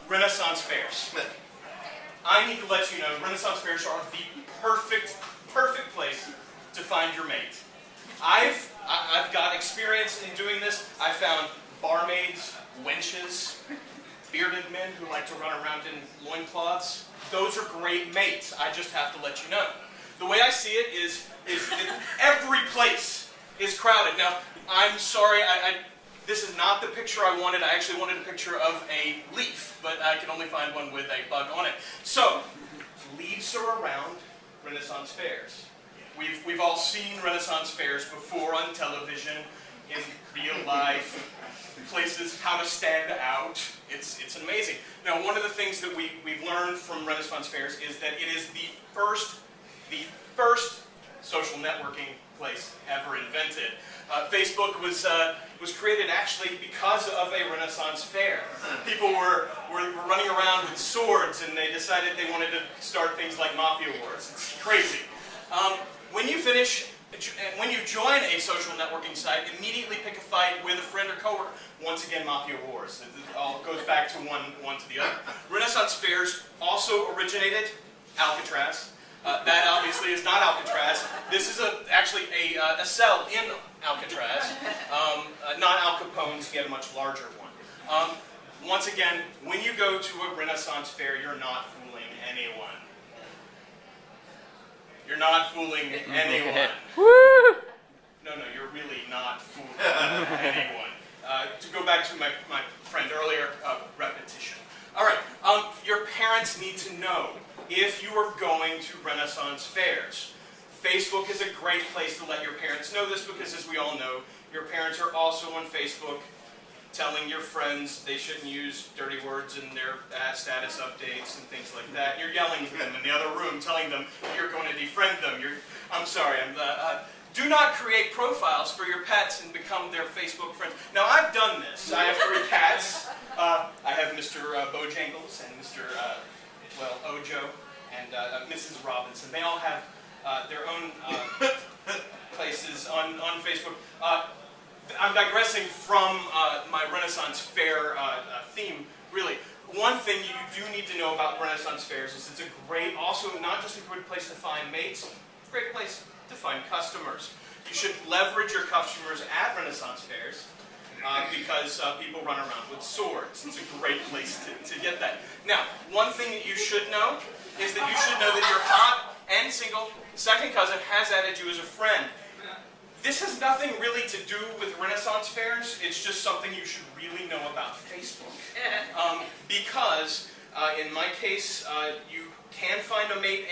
Renaissance fairs. I need to let you know Renaissance fairs are the perfect place to find your mate. I've got experience in doing this. I found barmaids, wenches, bearded men who like to run around in loincloths. Those are great mates. I just have to let you know. The way I see it is that every place is crowded. Now, I'm sorry, this is not the picture I wanted. I actually wanted a picture of a leaf, but I can only find one with a bug on it. So, leaves are around Renaissance fairs. We've all seen Renaissance fairs before on television, in real life, places, how to stand out. It's amazing. Now, one of the things that we've learned from Renaissance fairs is that it is the first social networking place ever invented. Facebook was created actually because of a Renaissance fair. People were running around with swords, and they decided they wanted to start things like mafia wars. It's crazy. When you join a social networking site, immediately pick a fight with a friend or coworker. Once again, mafia wars. It all goes back to one to the other. Renaissance fairs also originated Alcatraz. That obviously is not Alcatraz. This is actually a cell in Alcatraz. Not Al Capone's, he had a much larger one. Once again, when you go to a Renaissance fair, you're not fooling anyone. You're not fooling anyone. No, you're really not fooling anyone. To go back to my friend earlier, repetition. All right, your parents need to know if you are going to Renaissance fairs. Facebook is a great place to let your parents know this because, as we all know, your parents are also on Facebook telling your friends they shouldn't use dirty words in their status updates and things like that. You're yelling at them in the other room, telling them you're going to defriend them. I'm sorry. Do not create profiles for your pets and become their Facebook friends. Now, I've done this. I have 3 cats. I have Mr. Bojangles and Mr. Ojo and Mrs. Robinson. They all have their own places on Facebook. I'm digressing from my Renaissance fair theme, really. One thing you do need to know about Renaissance fairs is it's a great, also not just a good place to find mates, it's a great place to find customers. You should leverage your customers at Renaissance fairs because people run around with swords. It's a great place to get that. Now, one thing that you should know is that you should know that your hot and single second cousin has added you as a friend. This has nothing really to do with Renaissance fairs. It's just something you should really know about Facebook. Because, in my case, you can find a mate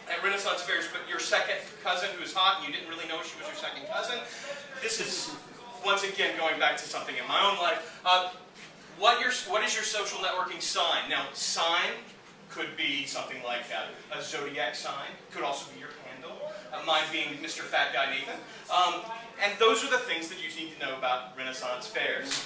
at Renaissance fairs, but your second cousin who's hot and you didn't really know she was your second cousin, this is, once again, going back to something in my own life. What is your social networking sign? Now, sign could be something like a zodiac sign. Could also be your handle. Mine being Mr. Fat Guy Nathan. And those are the things that you need to know about Renaissance fairs.